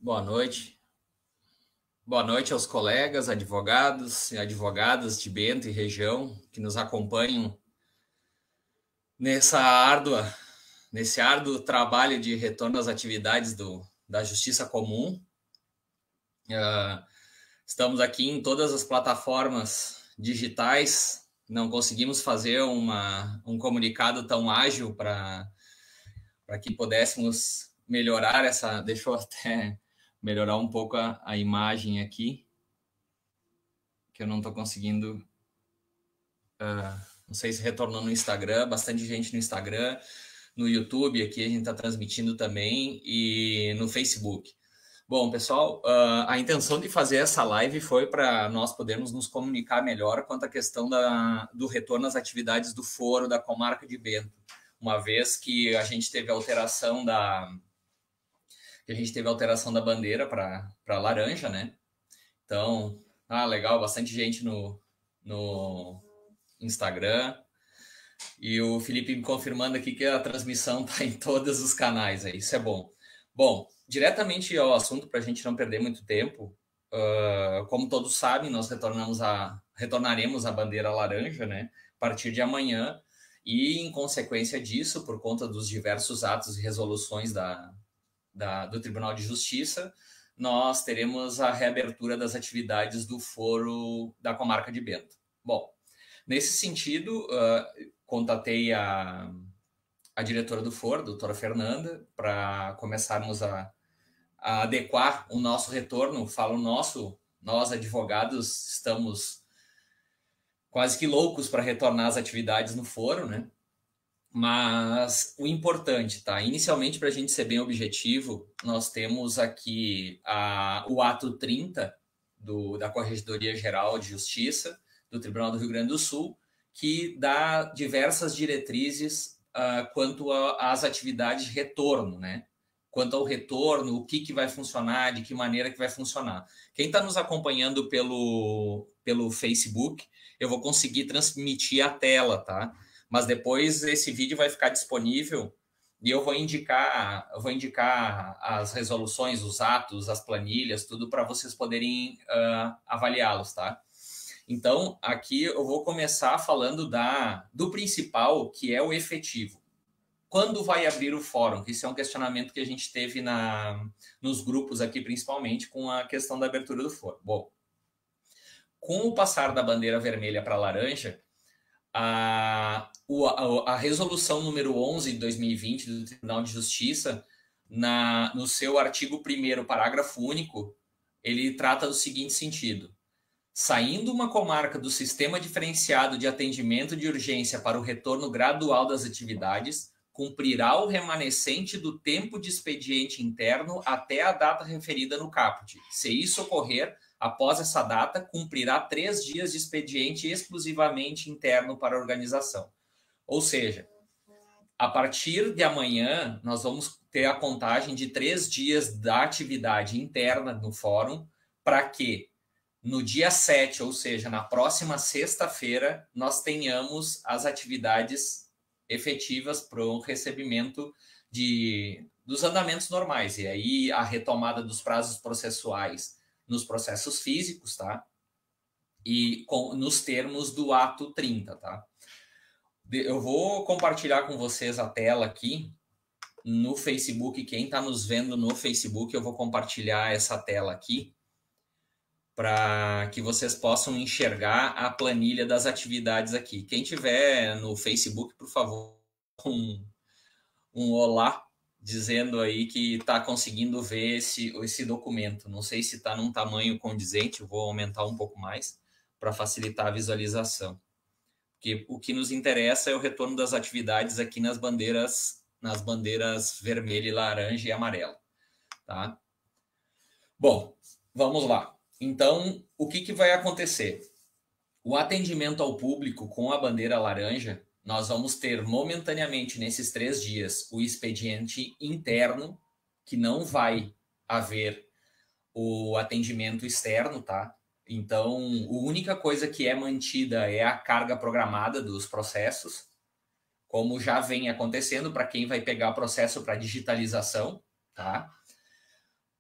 Boa noite. Boa noite aos colegas, advogados e advogadas de Bento e região que nos acompanham nesse árduo trabalho de retorno às atividades da Justiça Comum. Estamos aqui em todas as plataformas digitais. Não conseguimos fazer um comunicado tão ágil para que pudéssemos melhorar essa. Deixa eu até melhorar um pouco a imagem aqui, que eu não estou conseguindo. Não sei se retornou no Instagram, bastante gente no Instagram, no YouTube, aqui a gente está transmitindo também, e no Facebook. Bom, pessoal, a intenção de fazer essa live foi para nós podermos nos comunicar melhor quanto à questão do retorno às atividades do foro da comarca de Bento, uma vez que a gente teve alteração da bandeira para laranja, né? Então, legal, bastante gente no Instagram. E o Felipe me confirmando aqui que a transmissão está em todos os canais aí, isso é bom. Bom, diretamente ao assunto, para a gente não perder muito tempo, como todos sabem, nós retornaremos a bandeira laranja, né, a partir de amanhã, e em consequência disso, por conta dos diversos atos e resoluções do Tribunal de Justiça, nós teremos a reabertura das atividades do foro da comarca de Bento. Bom, nesse sentido, contatei a diretora do foro, a doutora Fernanda, para começarmos a adequar o nosso retorno. Falo nosso, nós advogados estamos quase que loucos para retornar às atividades no foro, né? Mas o importante, tá? Inicialmente, para a gente ser bem objetivo, nós temos aqui o ato 30 da Corregedoria Geral de Justiça do Tribunal do Rio Grande do Sul, que dá diversas diretrizes quanto às atividades de retorno, né? Quanto ao retorno, o que vai funcionar, de que maneira que vai funcionar. Quem está nos acompanhando pelo Facebook, eu vou conseguir transmitir a tela, tá? Mas depois esse vídeo vai ficar disponível e eu vou indicar as resoluções, os atos, as planilhas, tudo para vocês poderem avaliá-los, tá? Então, aqui eu vou começar falando do principal, que é o efetivo. Quando vai abrir o fórum? Isso é um questionamento que a gente teve nos grupos aqui, principalmente, com a questão da abertura do fórum. Bom, com o passar da bandeira vermelha para a laranja, a resolução número 11 de 2020 do Tribunal de Justiça, no seu artigo 1º, parágrafo único, ele trata do seguinte sentido: saindo uma comarca do sistema diferenciado de atendimento de urgência para o retorno gradual das atividades, cumprirá o remanescente do tempo de expediente interno até a data referida no caput. Se isso ocorrer, após essa data, cumprirá 3 dias de expediente exclusivamente interno para a organização. Ou seja, a partir de amanhã, nós vamos ter a contagem de 3 dias da atividade interna no fórum, para que no dia 7, ou seja, na próxima sexta-feira, nós tenhamos as atividades efetivas para o recebimento dos andamentos normais. E aí a retomada dos prazos processuais nos processos físicos, tá? E nos termos do ato 30, tá? Eu vou compartilhar com vocês a tela aqui no Facebook. Quem está nos vendo no Facebook, eu vou compartilhar essa tela aqui para que vocês possam enxergar a planilha das atividades aqui. Quem tiver no Facebook, por favor, um olá, dizendo aí que está conseguindo ver esse documento. Não sei se está num tamanho condizente, eu vou aumentar um pouco mais para facilitar a visualização. Porque o que nos interessa é o retorno das atividades aqui nas bandeiras vermelha, laranja e amarela. Tá? Bom, vamos lá. Então, o que vai acontecer? O atendimento ao público com a bandeira laranja, nós vamos ter momentaneamente nesses 3 dias o expediente interno, que não vai haver o atendimento externo, tá? Então, a única coisa que é mantida é a carga programada dos processos, como já vem acontecendo para quem vai pegar o processo para digitalização, tá?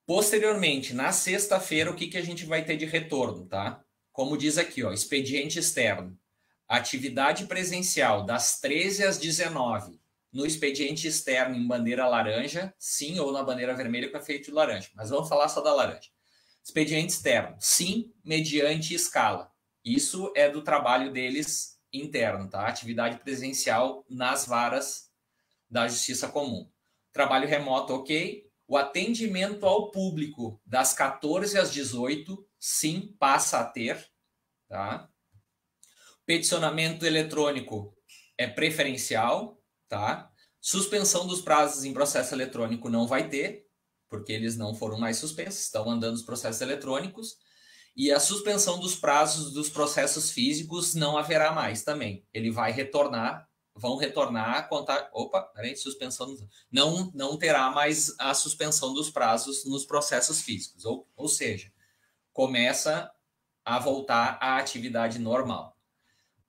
Posteriormente, na sexta-feira, o que a gente vai ter de retorno, tá? Como diz aqui, ó, expediente externo. Atividade presencial das 13 às 19 no expediente externo em bandeira laranja, sim, ou na bandeira vermelha com efeito de laranja. Mas vamos falar só da laranja. Expediente externo, sim, mediante escala. Isso é do trabalho deles interno, tá? Atividade presencial nas varas da Justiça Comum. Trabalho remoto, ok. O atendimento ao público das 14 às 18, sim, passa a ter, tá? Peticionamento eletrônico é preferencial, tá? Suspensão dos prazos em processo eletrônico não vai ter, porque eles não foram mais suspensos, estão andando os processos eletrônicos. E a suspensão dos prazos dos processos físicos não haverá mais também. Ele vai retornar, vão retornar a contar. Opa, peraí, suspensão. Não terá mais a suspensão dos prazos nos processos físicos. Ou seja, começa a voltar à atividade normal.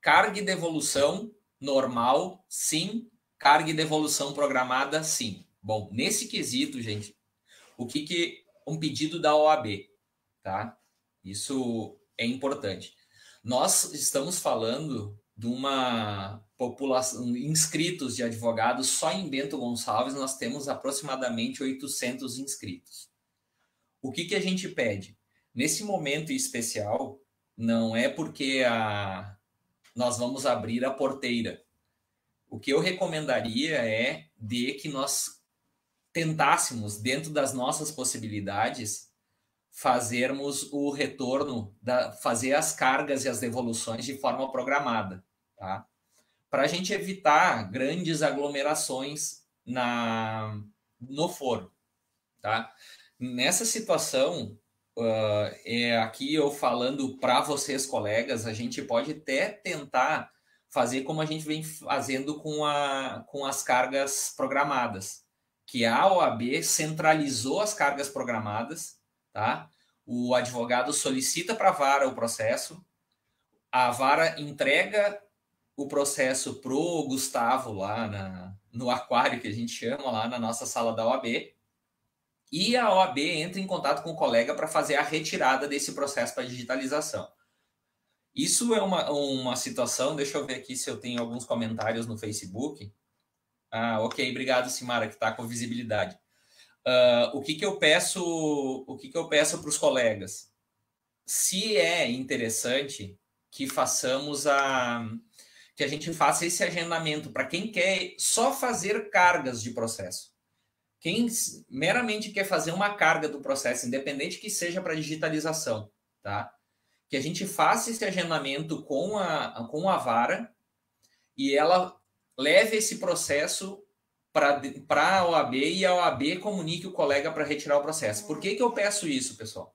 Carga e devolução normal, sim. Carga e devolução programada, sim. Bom, nesse quesito, gente, o que um pedido da OAB, tá? Isso é importante. Nós estamos falando de uma população, inscritos de advogados, só em Bento Gonçalves nós temos aproximadamente 800 inscritos. O que a gente pede? Nesse momento especial, não é porque nós vamos abrir a porteira. O que eu recomendaria é de que nós tentássemos, dentro das nossas possibilidades, fazermos o retorno, fazer as cargas e as devoluções de forma programada, tá? Para a gente evitar grandes aglomerações no foro, tá? Nessa situação, aqui eu falando para vocês, colegas, a gente pode até tentar fazer como a gente vem fazendo com as cargas programadas, que a OAB centralizou as cargas programadas, tá? O advogado solicita para a vara o processo, a vara entrega o processo pro Gustavo lá no aquário, que a gente chama, lá na nossa sala da OAB, e a OAB entra em contato com o colega para fazer a retirada desse processo para digitalização. Isso é uma situação, deixa eu ver aqui se eu tenho alguns comentários no Facebook. Ah, ok, obrigado, Simara, que está com visibilidade. O que eu peço para os colegas? Se é interessante que que a gente faça esse agendamento para quem quer só fazer cargas de processo. Quem meramente quer fazer uma carga do processo, independente que seja para digitalização, tá? Que a gente faça esse agendamento com a vara e ela leve esse processo para a OAB e a OAB comunique o colega para retirar o processo. Por que eu peço isso, pessoal?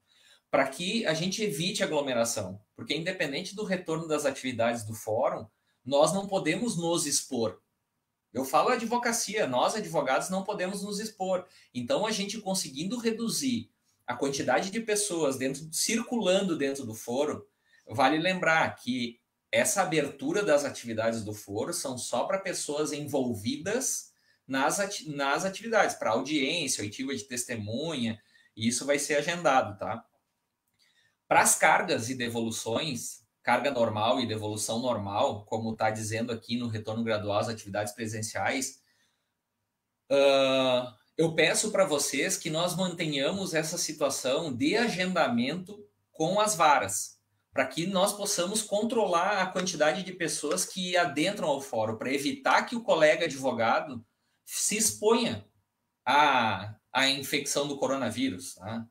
Para que a gente evite aglomeração. Porque independente do retorno das atividades do fórum, nós não podemos nos expor. Eu falo advocacia, nós advogados não podemos nos expor. Então, a gente conseguindo reduzir a quantidade de pessoas circulando dentro do fórum, vale lembrar que essa abertura das atividades do fórum são só para pessoas envolvidas nas atividades, para audiência, oitiva de testemunha, e isso vai ser agendado, tá? Para as cargas e devoluções, carga normal e devolução normal, como está dizendo aqui no retorno gradual às atividades presenciais, eu peço para vocês que nós mantenhamos essa situação de agendamento com as varas, para que nós possamos controlar a quantidade de pessoas que adentram ao fórum, para evitar que o colega advogado se exponha à infecção do coronavírus. Tá?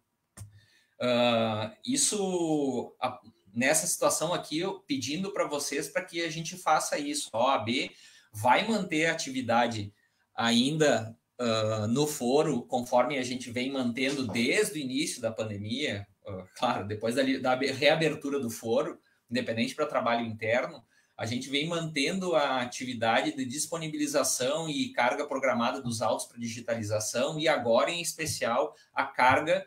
Nessa situação aqui, eu pedindo para vocês para que a gente faça isso. A OAB vai manter a atividade ainda no foro, conforme a gente vem mantendo desde o início da pandemia, claro, depois da reabertura do foro, independente para trabalho interno, a gente vem mantendo a atividade de disponibilização e carga programada dos autos para digitalização e agora, em especial, a carga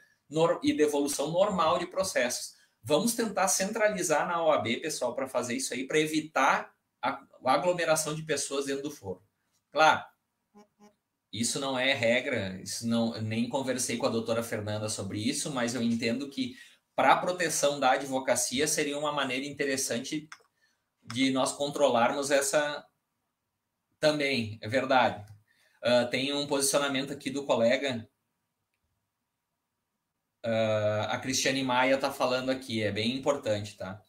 e devolução normal de processos. Vamos tentar centralizar na OAB, pessoal, para fazer isso aí, para evitar a aglomeração de pessoas dentro do foro. Claro, Isso não é regra, isso não, nem conversei com a doutora Fernanda sobre isso, mas eu entendo que para a proteção da advocacia seria uma maneira interessante de nós controlarmos essa também, é verdade. Tem um posicionamento aqui do colega, a Cristiane Maia está falando aqui, é bem importante, tá?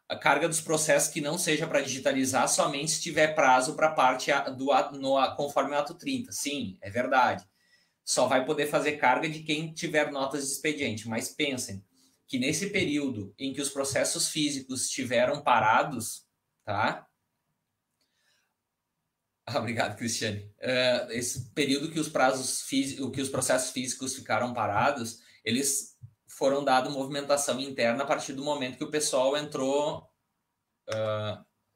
A carga dos processos que não seja para digitalizar somente se tiver prazo para parte do conforme o ato 30. Sim, é verdade. Só vai poder fazer carga de quem tiver notas de expediente. Mas pensem que nesse período em que os processos físicos estiveram parados, tá? Obrigado, Cristiane. Esse período que os prazos físicos, que os processos físicos ficaram parados, eles foram dado movimentação interna a partir do momento que o pessoal entrou.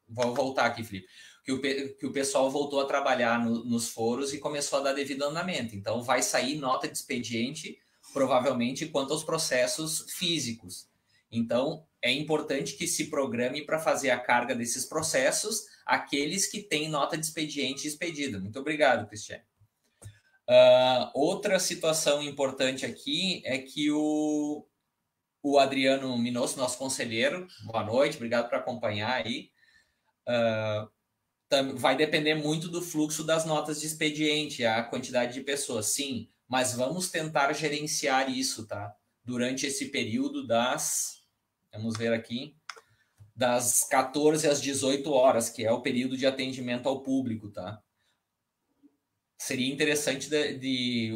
Vou voltar aqui, Felipe. Que o pessoal voltou a trabalhar nos foros e começou a dar devido andamento. Então, vai sair nota de expediente, provavelmente, quanto aos processos físicos. Então, é importante que se programe para fazer a carga desses processos aqueles que têm nota de expediente expedida. Muito obrigado, Cristiane. Outra situação importante aqui é que o Adriano Minosso, nosso conselheiro, boa noite, obrigado por acompanhar aí. Vai depender muito do fluxo das notas de expediente, a quantidade de pessoas, sim, mas vamos tentar gerenciar isso, tá? Durante esse período vamos ver aqui, das 14 às 18 horas, que é o período de atendimento ao público, tá? Seria interessante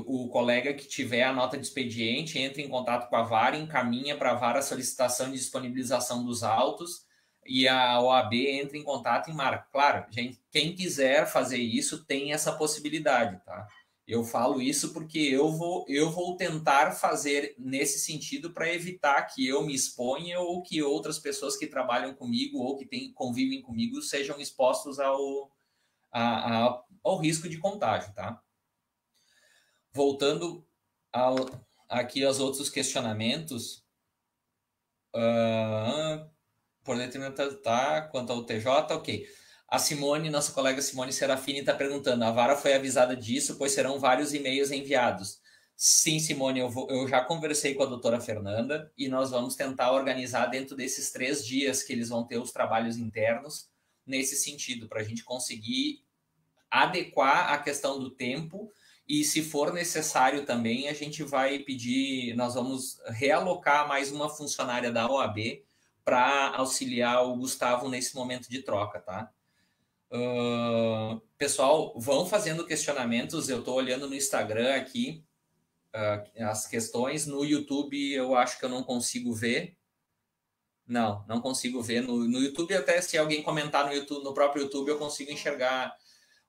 o colega que tiver a nota de expediente entre em contato com a vara, encaminha para a vara a solicitação de disponibilização dos autos e a OAB entra em contato e marca. Claro, gente, quem quiser fazer isso tem essa possibilidade, tá? Eu falo isso porque eu vou tentar fazer nesse sentido para evitar que eu me exponha ou que outras pessoas que trabalham comigo ou que convivem comigo sejam expostos ao risco de contágio, tá? Voltando aqui aos outros questionamentos, por determinado, tá? Quanto ao TJ, ok. A Simone, nossa colega Simone Serafini, está perguntando: a vara foi avisada disso, pois serão vários e-mails enviados. Sim, Simone, eu já conversei com a doutora Fernanda e nós vamos tentar organizar dentro desses 3 dias que eles vão ter os trabalhos internos, nesse sentido, para a gente conseguir adequar a questão do tempo e, se for necessário também, a gente vai pedir, nós vamos realocar mais uma funcionária da OAB para auxiliar o Gustavo nesse momento de troca, tá? Pessoal, vão fazendo questionamentos, eu estou olhando no Instagram aqui as questões, no YouTube eu acho que eu não consigo ver, não consigo ver, no YouTube até se alguém comentar no YouTube, no próprio YouTube eu consigo enxergar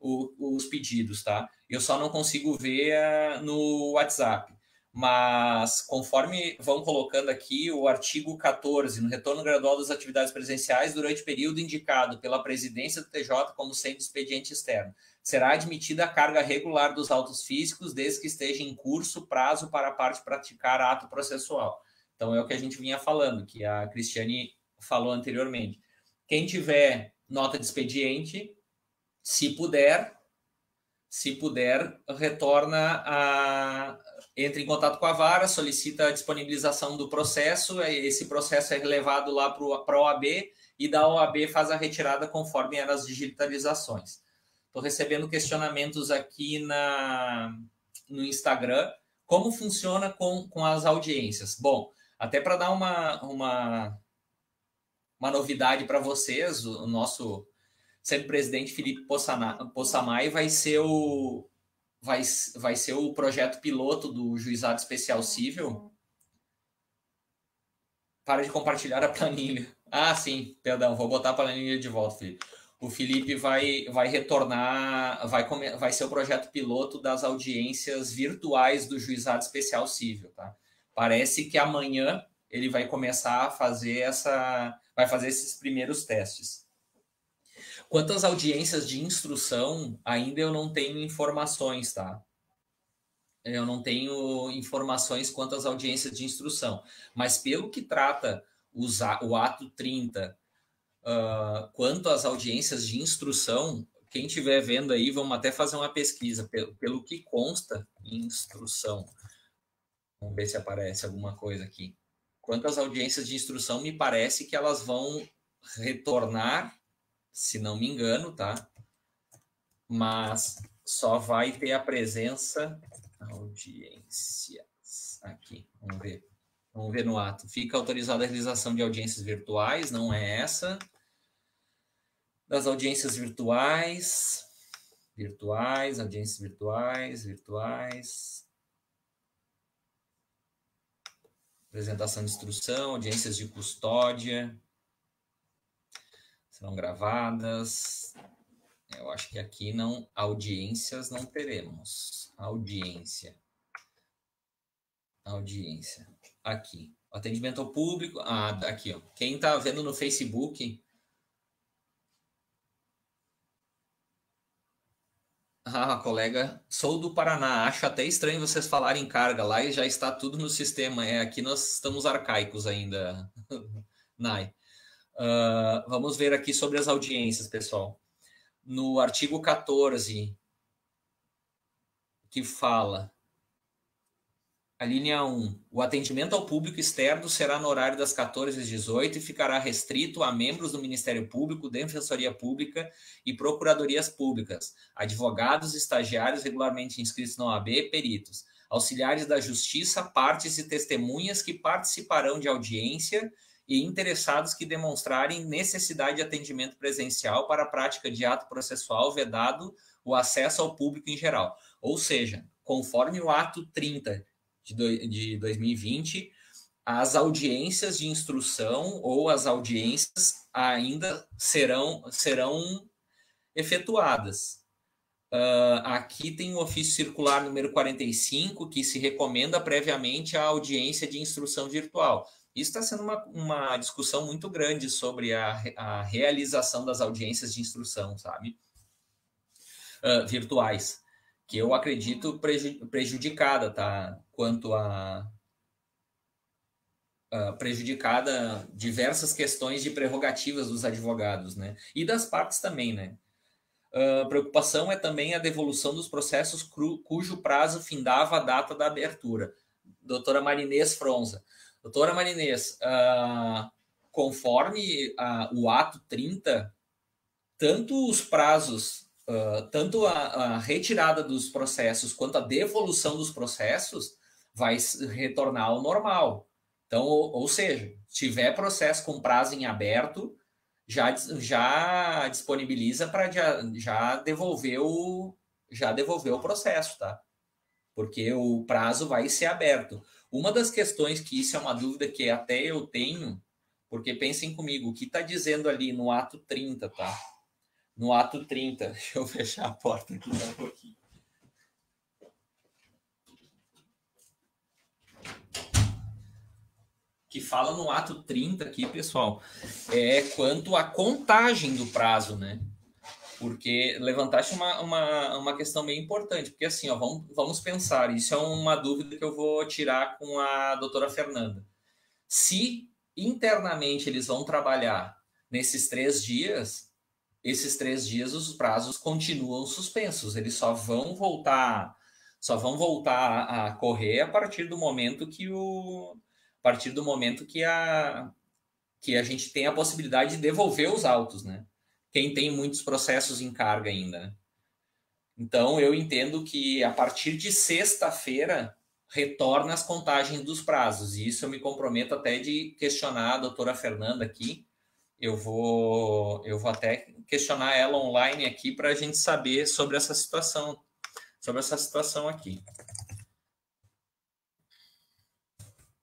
os pedidos, tá? Eu só não consigo ver no WhatsApp. Mas, conforme vão colocando aqui, o artigo 14, no retorno gradual das atividades presenciais durante o período indicado pela presidência do TJ como sendo expediente externo, será admitida a carga regular dos autos físicos, desde que esteja em curso prazo para a parte praticar ato processual. Então, é o que a gente vinha falando, que a Cristiane falou anteriormente. Quem tiver nota de expediente, se puder, entra em contato com a vara, solicita a disponibilização do processo, esse processo é levado lá para a OAB e da OAB faz a retirada conforme eram as digitalizações. Estou recebendo questionamentos aqui no Instagram. Como funciona com as audiências? Bom, até para dar uma novidade para vocês, o nosso sempre presidente Felipe Possamay vai ser o projeto piloto do Juizado Especial Cível. Para de compartilhar a planilha. Ah, sim, perdão, vou botar a planilha de volta, Felipe. O Felipe vai retornar, vai ser o projeto piloto das audiências virtuais do Juizado Especial Cível, tá? Parece que amanhã ele vai começar a fazer vai fazer esses primeiros testes. Quanto às audiências de instrução, ainda eu não tenho informações, tá? Eu não tenho informações quanto às audiências de instrução. Mas pelo que trata o ato 30, quanto às audiências de instrução, quem estiver vendo aí, vamos até fazer uma pesquisa. Pelo que consta em instrução. Vamos ver se aparece alguma coisa aqui. Quanto às audiências de instrução, me parece que elas vão retornar, se não me engano, tá? Mas só vai ter a presença... Audiências. Aqui, vamos ver. Vamos ver no ato. Fica autorizada a realização de audiências virtuais, não é essa. Das audiências virtuais, audiências virtuais. Apresentação de instrução, audiências de custódia. Serão gravadas. Eu acho que aqui não, audiências não teremos. Audiência. Aqui. Atendimento ao público. Aqui, ó. Quem está vendo no Facebook... colega, sou do Paraná. Acho até estranho vocês falarem carga. Lá e já está tudo no sistema. Aqui nós estamos arcaicos ainda, Nai. Vamos ver aqui sobre as audiências, pessoal. No artigo 14, que fala... A linha 1. O atendimento ao público externo será no horário das 14 às 18 e ficará restrito a membros do Ministério Público, Defensoria Pública e Procuradorias Públicas, advogados, estagiários regularmente inscritos na OAB, peritos, auxiliares da Justiça, partes e testemunhas que participarão de audiência e interessados que demonstrarem necessidade de atendimento presencial para a prática de ato processual, vedado o acesso ao público em geral. Ou seja, conforme o ato 30 de 2020, as audiências de instrução ou as audiências ainda serão efetuadas. Aqui tem o ofício circular número 45, que se recomenda previamente a audiência de instrução virtual. Isso está sendo uma discussão muito grande sobre a realização das audiências de instrução, sabe? Virtuais, que eu acredito prejudicada, tá? Quanto a prejudicada diversas questões de prerrogativas dos advogados, né? E das partes também, né? Preocupação é também a devolução dos processos cujo prazo findava a data da abertura. Doutora Marinês Fronza. Doutora Marinês, conforme o ato 30, tanto os prazos, tanto a retirada dos processos quanto a devolução dos processos vai retornar ao normal. Então, ou seja, se tiver processo com prazo em aberto, já disponibiliza para já devolver o processo, tá? Porque o prazo vai ser aberto. Uma das questões que isso é uma dúvida que até eu tenho, porque pensem comigo, o que está dizendo ali no ato 30, tá? No ato 30, deixa eu fechar a porta aqui um pouquinho. Que fala no ato 30 aqui, pessoal, é quanto à contagem do prazo, né? Porque levantaste uma questão bem importante, porque assim, ó, vamos pensar, isso é uma dúvida que eu vou tirar com a doutora Fernanda. Se internamente eles vão trabalhar nesses 3 dias, esses 3 dias os prazos continuam suspensos, eles só vão voltar a correr a partir do momento que a gente tem a possibilidade de devolver os autos, né? Quem tem muitos processos em carga ainda, né? Então, eu entendo que a partir de sexta-feira retorna as contagens dos prazos, e isso eu me comprometo até de questionar a doutora Fernanda aqui. Eu vou até questionar ela online aqui para a gente saber sobre essa situação aqui.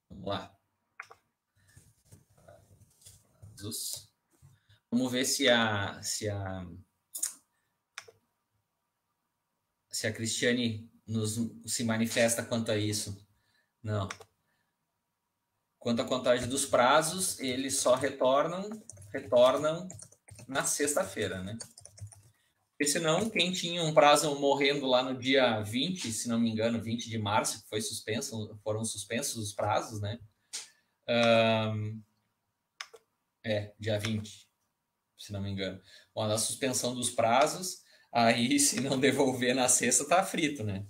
Vamos lá. Vamos ver se a Cristiane se manifesta quanto a isso. Não. Quanto à contagem dos prazos, eles só retornam na sexta-feira, né? Porque senão, quem tinha um prazo morrendo lá no dia 20, se não me engano, 20 de março, que foram suspensos os prazos, né? Dia 20, se não me engano. Bom, a suspensão dos prazos, Aí, se não devolver na sexta, tá frito, né?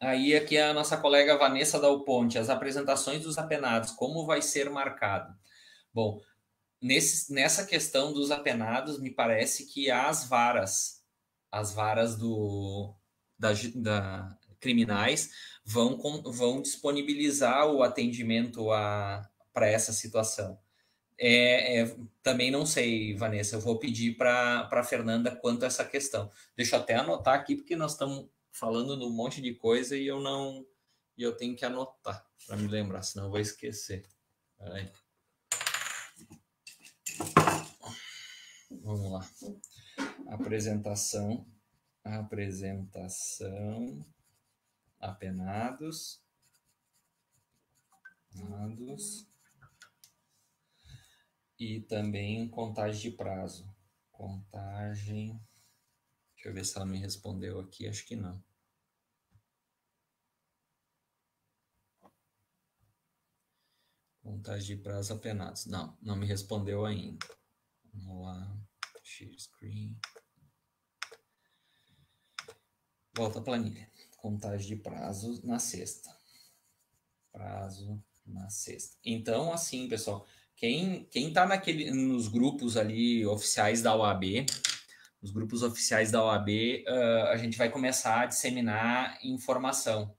Aí aqui a nossa colega Vanessa Dal Ponte, as apresentações dos apenados, como vai ser marcado? Bom, nessa questão dos apenados, me parece que as varas da criminais vão disponibilizar o atendimento para essa situação. Também não sei, Vanessa, eu vou pedir para a Fernanda quanto a essa questão. Deixa eu até anotar aqui, porque nós estamos falando de um monte de coisa e eu tenho que anotar para me lembrar, senão eu vou esquecer. Aí. Vamos lá. Apresentação, apenados, e também contagem de prazo. Deixa eu ver se ela me respondeu aqui, acho que não. Contagem de prazo apenados. Não me respondeu ainda. Vamos lá. Share screen. Volta a planilha. Contagem de prazo na sexta. Prazo na sexta. Então, assim, pessoal, quem tá nos grupos ali oficiais da OAB, nos grupos oficiais da OAB, a gente vai começar a disseminar informação.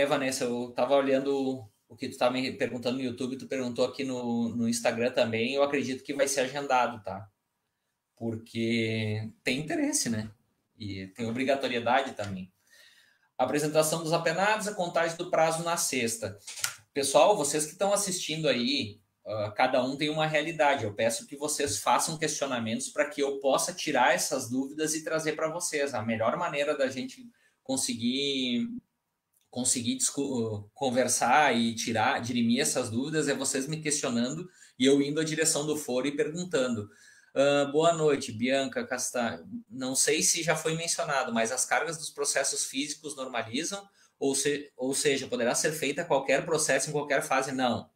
Vanessa, eu estava olhando o que tu estava me perguntando no YouTube, tu perguntou aqui no Instagram também, eu acredito que vai ser agendado, tá? Porque tem interesse, né? E tem obrigatoriedade também. Apresentação dos apenados, a contagem do prazo na sexta. Pessoal, vocês que estão assistindo aí, cada um tem uma realidade. Eu peço que vocês façam questionamentos para que eu possa tirar essas dúvidas e trazer para vocês. A melhor maneira da gente conseguir conversar e dirimir essas dúvidas é vocês me questionando e eu indo à direção do foro e perguntando. Boa noite, Bianca Castar. Não sei se já foi mencionado, mas as cargas dos processos físicos normalizam, ou seja, poderá ser feita qualquer processo em qualquer fase? Não,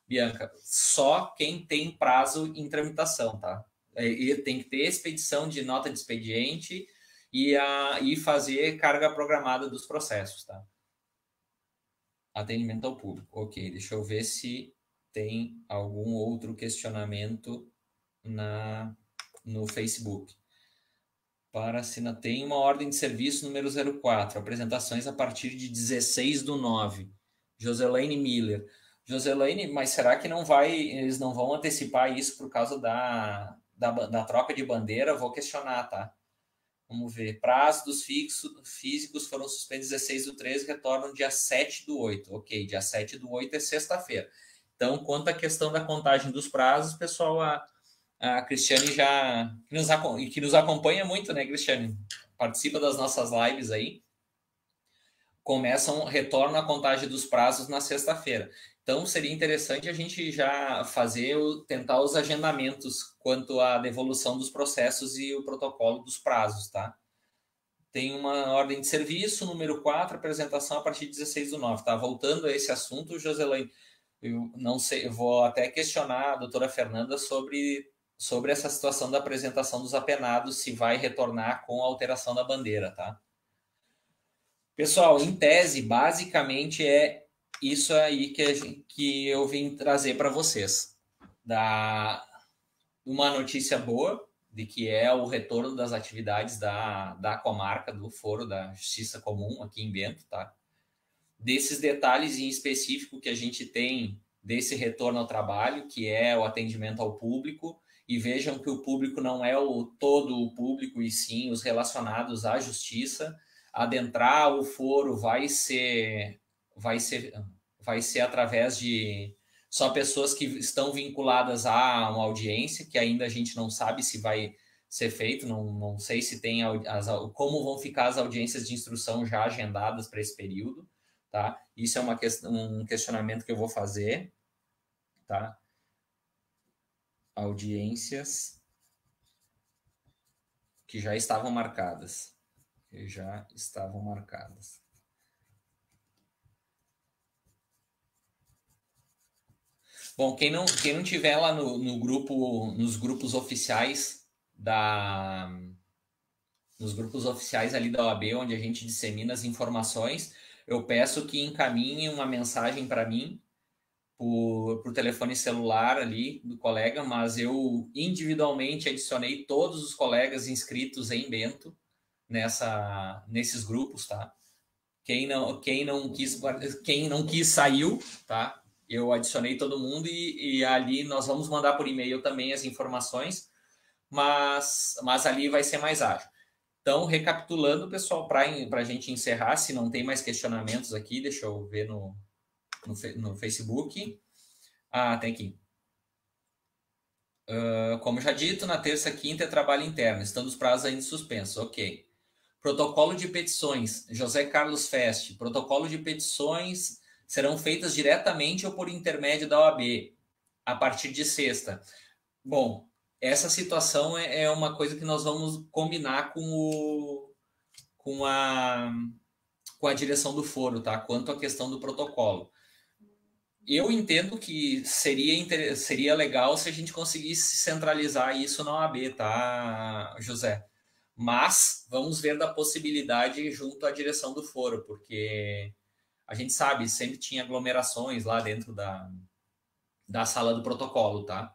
Bianca, só quem tem prazo em tramitação, tá? E tem que ter expedição de nota de expediente e fazer carga programada dos processos, tá? Atendimento ao público. Ok, deixa eu ver se tem algum outro questionamento no Facebook. Para assinar, tem uma ordem de serviço número 04, apresentações a partir de 16/9. Joselaine Miller. Joselaine, mas será que eles não vão antecipar isso por causa da troca de bandeira? Vou questionar, tá? Vamos ver. Prazo dos físicos foram suspensos 16/13, retornam dia 7/8. Ok, dia 7/8 é sexta-feira. Então, quanto à questão da contagem dos prazos, pessoal, a Cristiane que nos acompanha muito, né, Cristiane? Participa das nossas lives aí. Retornam a contagem dos prazos na sexta-feira. Então, seria interessante a gente já tentar os agendamentos quanto à devolução dos processos e o protocolo dos prazos, tá? Tem uma ordem de serviço, número 4, apresentação a partir de 16/9. Tá? Voltando a esse assunto, Joselaine, eu não sei, eu vou até questionar a doutora Fernanda sobre essa situação da apresentação dos apenados, se vai retornar com a alteração da bandeira, tá? Pessoal, em tese, basicamente é isso aí que eu vim trazer para vocês. Uma notícia boa, de que é o retorno das atividades da comarca, do Foro da Justiça Comum, aqui em Bento, tá? Desses detalhes em específico que a gente tem desse retorno ao trabalho, que é o atendimento ao público, e vejam que o público não é todo o público, e sim os relacionados à justiça. Adentrar o foro vai ser através de só pessoas que estão vinculadas a uma audiência, que ainda a gente não sabe se vai ser feito, não sei se tem como vão ficar as audiências de instrução já agendadas para esse período, tá? Isso é um questionamento que eu vou fazer, tá? Audiências que já estavam marcadas. Bom, quem não tiver lá no grupo, nos grupos oficiais nos grupos oficiais ali da OAB, onde a gente dissemina as informações, eu peço que encaminhem uma mensagem para mim por telefone celular ali do colega, mas eu individualmente adicionei todos os colegas inscritos em Bento nesses grupos, tá? Quem não quis saiu, tá? Eu adicionei todo mundo e ali nós vamos mandar por e-mail também as informações, mas ali vai ser mais ágil. Então, recapitulando, pessoal, para a gente encerrar, se não tem mais questionamentos aqui, deixa eu ver no Facebook. Tem aqui. Como já dito, na terça e quinta é trabalho interno, estando os prazos ainda suspensos. Ok. Protocolo de petições, José Carlos Feste. Protocolo de petições serão feitas diretamente ou por intermédio da OAB, a partir de sexta. Bom, essa situação é uma coisa que nós vamos combinar com a direção do foro, tá? Quanto à questão do protocolo. Eu entendo que seria legal se a gente conseguisse centralizar isso na OAB, tá, José? Mas vamos ver da possibilidade junto à direção do foro, porque a gente sabe, sempre tinha aglomerações lá dentro da sala do protocolo, tá?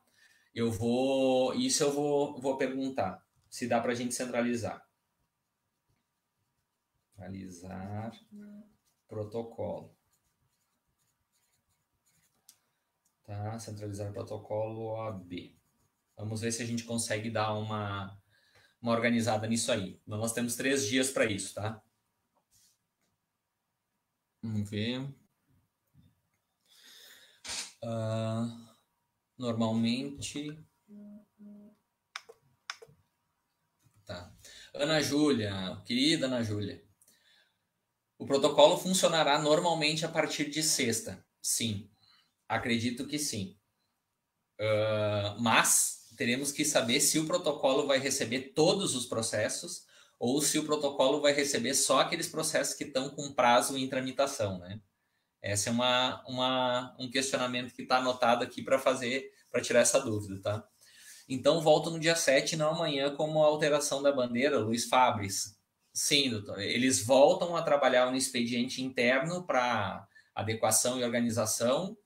Isso eu vou perguntar, se dá para a gente centralizar. Centralizar protocolo. Tá, centralizar protocolo OAB. Vamos ver se a gente consegue dar uma organizada nisso aí. Nós temos 3 dias para isso, tá? Vamos ver. Normalmente... Tá. Ana Júlia, querida Ana Júlia. O protocolo funcionará normalmente a partir de sexta. Sim, acredito que sim. Mas teremos que saber se o protocolo vai receber todos os processos ou se o protocolo vai receber só aqueles processos que estão com prazo em tramitação, né? Esse é um questionamento que está anotado aqui para tirar essa dúvida, tá? Então, volto no dia 7, não amanhã, como a alteração da bandeira, Luiz Fabris. Sim, doutor. Eles voltam a trabalhar no expediente interno para adequação e organização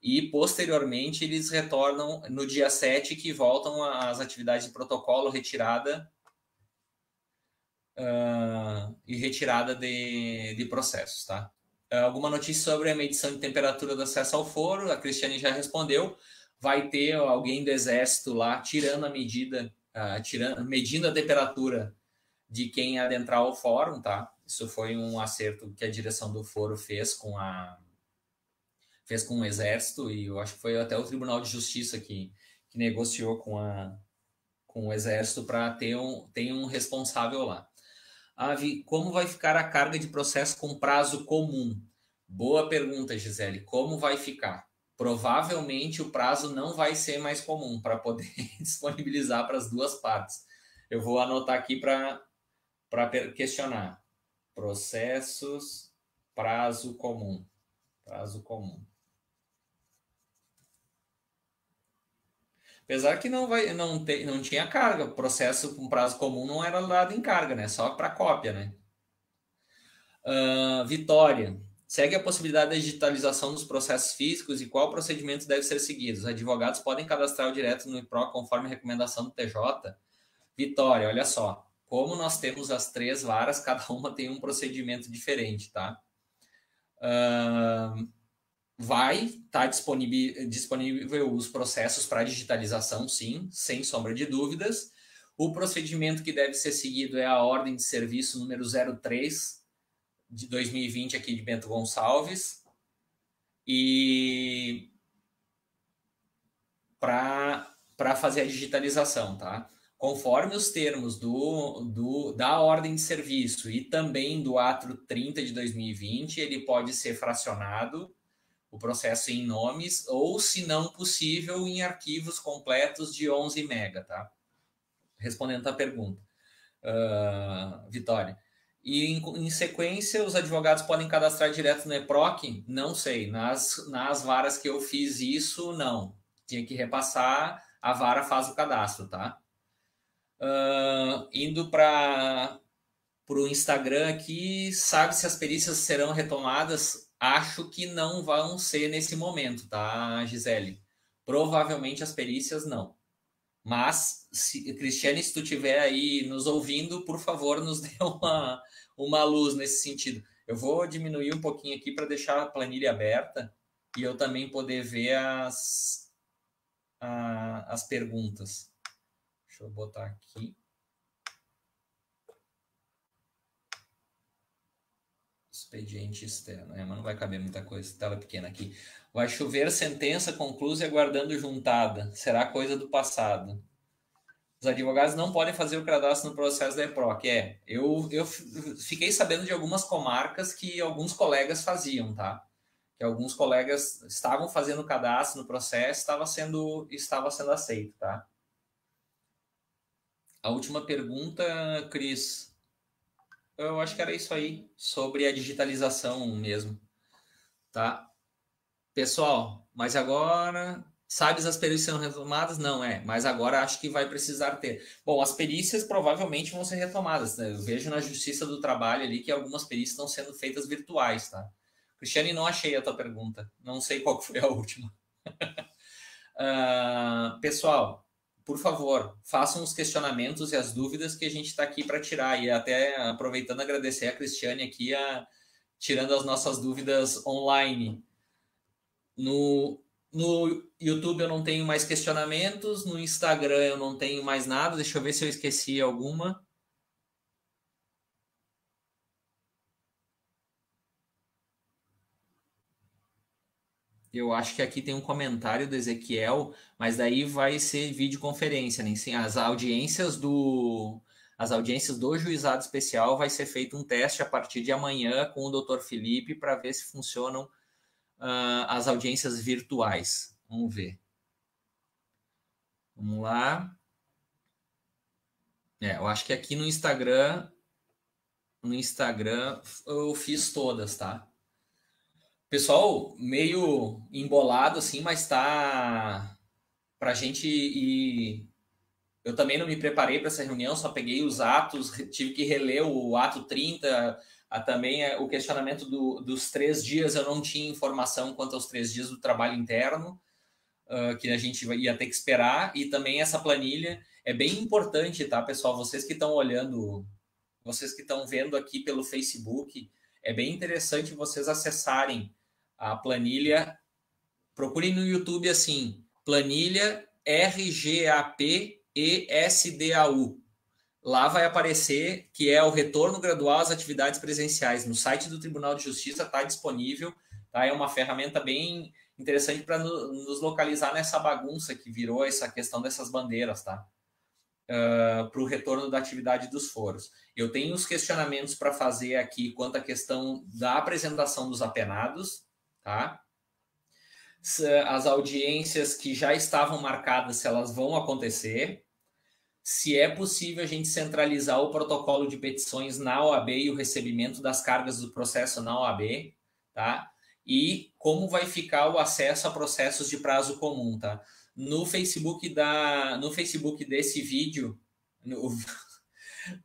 e, posteriormente, eles retornam no dia 7, que voltam às atividades de protocolo, retirada e retirada de processos, tá? Alguma notícia sobre a medição de temperatura do acesso ao foro? A Cristiane já respondeu. Vai ter alguém do Exército lá tirando a medida, medindo a temperatura de quem adentrar o fórum, tá? Isso foi um acerto que a direção do foro fez com o Exército, e eu acho que foi até o Tribunal de Justiça que negociou com o Exército para ter um responsável lá. Como vai ficar a carga de processo com prazo comum? Boa pergunta, Gisele. Como vai ficar? Provavelmente o prazo não vai ser mais comum para poder disponibilizar para as duas partes. Eu vou anotar aqui para questionar. Processos, prazo comum. Prazo comum. Apesar que não tinha carga. Processo com prazo comum não era dado em carga, né? Só para cópia, né? Vitória. Segue a possibilidade da digitalização dos processos físicos e qual procedimento deve ser seguido? Os advogados podem cadastrar o direto no IPRO conforme a recomendação do TJ? Vitória, olha só. Como nós temos as 3 varas, cada uma tem um procedimento diferente, tá? Vai estar disponível os processos para digitalização, sim, sem sombra de dúvidas. O procedimento que deve ser seguido é a ordem de serviço número 03 de 2020 aqui de Bento Gonçalves, e para fazer a digitalização, tá? Conforme os termos da ordem de serviço e também do ato 30 de 2020, ele pode ser fracionado, o processo em nomes, ou, se não possível, em arquivos completos de 11 MB, tá? Respondendo a pergunta, Vitória. E, em sequência, os advogados podem cadastrar direto no EPROC? Não sei. Nas varas que eu fiz isso, não. Tinha que repassar, a vara faz o cadastro, tá? Indo para o Instagram aqui, sabe se as perícias serão retomadas? Acho que não vão ser nesse momento, tá, Gisele? Provavelmente as perícias não. Mas, Cristiane, se tu estiver aí nos ouvindo, por favor, nos dê uma luz nesse sentido. Eu vou diminuir um pouquinho aqui para deixar a planilha aberta e eu também poder ver as perguntas. Deixa eu botar aqui. Expediente externo. Mas não vai caber muita coisa. Tela pequena aqui. Vai chover sentença conclusa e aguardando juntada. Será coisa do passado. Os advogados não podem fazer o cadastro no processo da EPROC. Eu fiquei sabendo de algumas comarcas que alguns colegas faziam, tá? Que alguns colegas estavam fazendo o cadastro no processo, estava sendo aceito, tá? A última pergunta, Cris, eu acho que era isso aí, sobre a digitalização mesmo, tá? Pessoal, mas agora, sabes as perícias são retomadas? Não, mas agora acho que vai precisar ter. Bom, as perícias provavelmente vão ser retomadas, né? Eu vejo na Justiça do Trabalho ali que algumas perícias estão sendo feitas virtuais, tá? Cristiane, não achei a tua pergunta, não sei qual foi a última. Pessoal, por favor, façam os questionamentos e as dúvidas que a gente está aqui para tirar. E até aproveitando, agradecer a Cristiane aqui, tirando as nossas dúvidas online. No YouTube eu não tenho mais questionamentos, no Instagram eu não tenho mais nada. Deixa eu ver se eu esqueci alguma. Eu acho que aqui tem um comentário do Ezequiel, mas daí vai ser videoconferência, né? Sim, as audiências do juizado especial vai ser feito um teste a partir de amanhã com o Dr. Felipe para ver se funcionam as audiências virtuais. Vamos ver. Vamos lá. Eu acho que aqui no Instagram eu fiz todas, tá? Pessoal, meio embolado assim, mas tá pra gente ir. Eu também não me preparei para essa reunião, só peguei os atos, tive que reler o ato 30, também o questionamento dos 3 dias, eu não tinha informação quanto aos 3 dias do trabalho interno, que a gente ia ter que esperar, e também essa planilha é bem importante, tá, pessoal? Vocês que estão olhando, vocês que estão vendo aqui pelo Facebook, é bem interessante vocês acessarem a planilha. Procurem no YouTube assim, planilha RGAP ESDAU. Lá vai aparecer que é o retorno gradual às atividades presenciais. No site do Tribunal de Justiça está disponível. Tá? É uma ferramenta bem interessante para nos localizar nessa bagunça que virou essa questão dessas bandeiras, tá? Para o retorno da atividade dos foros. Eu tenho os questionamentos para fazer aqui quanto à questão da apresentação dos apenados, tá? As audiências que já estavam marcadas, se elas vão acontecer, se é possível a gente centralizar o protocolo de petições na OAB e o recebimento das cargas do processo na OAB, tá? E como vai ficar o acesso a processos de prazo comum, tá? No Facebook desse vídeo,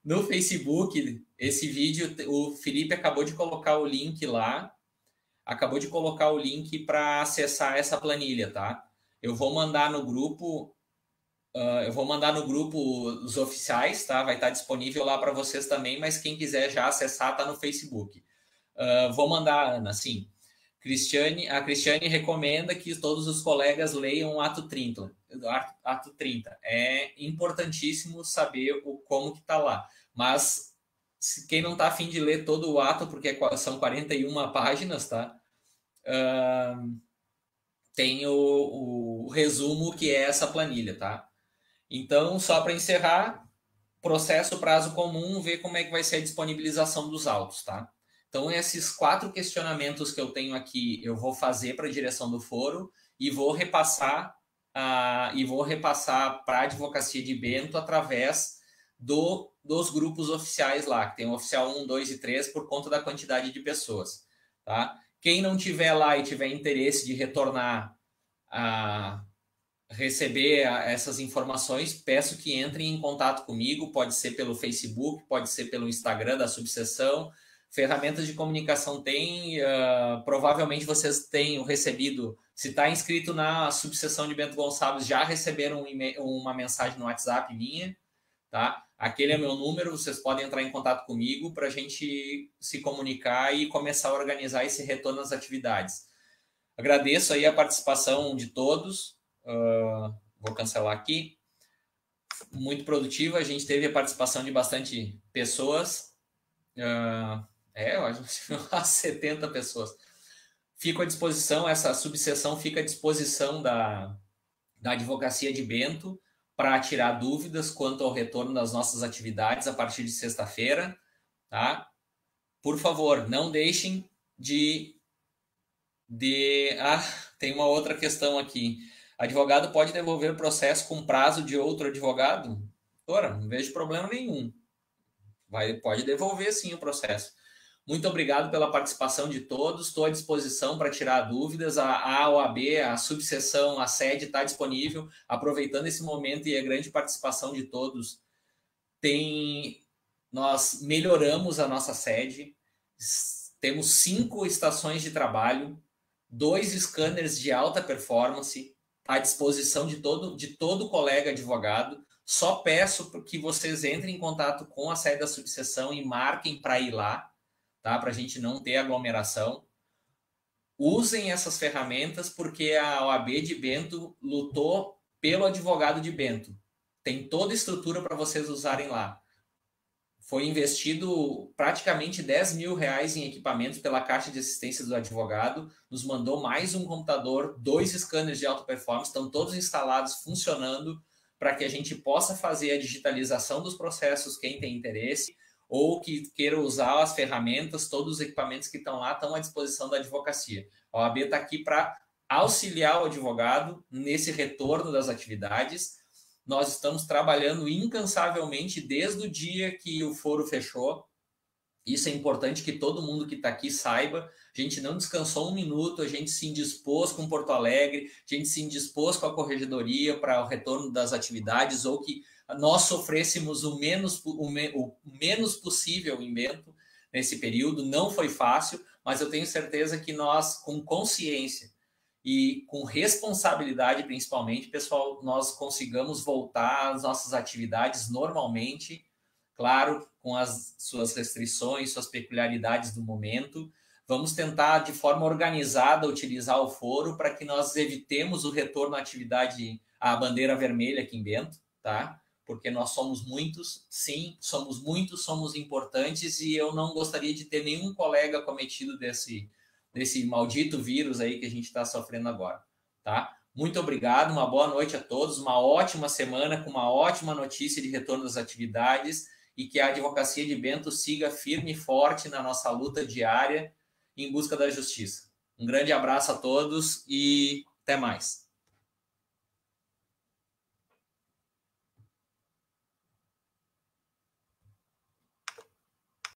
no Facebook, esse vídeo, o Felipe acabou de colocar o link lá, para acessar essa planilha, tá? Eu vou mandar no grupo os oficiais, tá? Vai estar disponível lá para vocês também, mas quem quiser já acessar tá no Facebook. Vou mandar, Ana, sim. A Cristiane recomenda que todos os colegas leiam o ato 30. Ato 30. É importantíssimo saber como que tá lá. Mas quem não tá afim de ler todo o ato, porque são 41 páginas, tá? Tem o resumo que é essa planilha, tá? Então, só para encerrar, processo prazo comum, ver como é que vai ser a disponibilização dos autos, tá? Então, esses 4 questionamentos que eu tenho aqui, eu vou fazer para a direção do foro e vou repassar para a advocacia de Bento através dos grupos oficiais lá, que tem o oficial 1, 2 e 3, por conta da quantidade de pessoas, tá? Quem não tiver lá e tiver interesse de retornar receber essas informações, peço que entrem em contato comigo, pode ser pelo Facebook, pode ser pelo Instagram da subseção. Ferramentas de comunicação tem, provavelmente vocês tenham recebido, se está inscrito na subseção de Bento Gonçalves, já receberam uma mensagem no WhatsApp minha, tá? Aquele é meu número, vocês podem entrar em contato comigo para a gente se comunicar e começar a organizar esse retorno às atividades. Agradeço aí a participação de todos. Vou cancelar aqui. Muito produtiva, a gente teve a participação de bastante pessoas. Eu acho que umas 70 pessoas. Fico à disposição, essa subseção fica à disposição da Advocacia de Bento para tirar dúvidas quanto ao retorno das nossas atividades a partir de sexta-feira, tá? Por favor, não deixem de... tem uma outra questão aqui. Advogado pode devolver o processo com prazo de outro advogado? Doutora, não vejo problema nenhum. Pode devolver sim o processo. Muito obrigado pela participação de todos. Estou à disposição para tirar dúvidas. A OAB, a subseção, a sede está disponível. Aproveitando esse momento e a grande participação de todos, nós melhoramos a nossa sede. Temos 5 estações de trabalho, 2 scanners de alta performance à disposição de todo colega advogado. Só peço que vocês entrem em contato com a sede da subseção e marquem para ir lá, tá? Para a gente não ter aglomeração. Usem essas ferramentas porque a OAB de Bento lutou pelo advogado de Bento. Tem toda a estrutura para vocês usarem lá. Foi investido praticamente R$10 mil em equipamentos pela Caixa de Assistência do Advogado, nos mandou mais um computador, 2 scanners de alta performance, estão todos instalados, funcionando, para que a gente possa fazer a digitalização dos processos, quem tem interesse, ou que queira usar as ferramentas, todos os equipamentos que estão lá estão à disposição da advocacia. A OAB está aqui para auxiliar o advogado nesse retorno das atividades. Nós estamos trabalhando incansavelmente desde o dia que o foro fechou. Isso é importante que todo mundo que está aqui saiba. A gente não descansou um minuto, a gente se indispôs com Porto Alegre, a gente se indispôs com a corregedoria para o retorno das atividades, ou que nós sofrêssemos o menos possível em Bento nesse período. Não foi fácil, mas eu tenho certeza que nós, com consciência e com responsabilidade, principalmente, pessoal, nós consigamos voltar às nossas atividades normalmente, claro, com as suas restrições, suas peculiaridades do momento. Vamos tentar, de forma organizada, utilizar o foro para que nós evitemos o retorno à atividade, à bandeira vermelha aqui em Bento, tá? Porque nós somos muitos, sim, somos muitos, somos importantes, e eu não gostaria de ter nenhum colega cometido desse maldito vírus aí que a gente está sofrendo agora, tá? Muito obrigado, uma boa noite a todos, uma ótima semana com uma ótima notícia de retorno das atividades, e que a Advocacia de Bento siga firme e forte na nossa luta diária em busca da justiça. Um grande abraço a todos e até mais.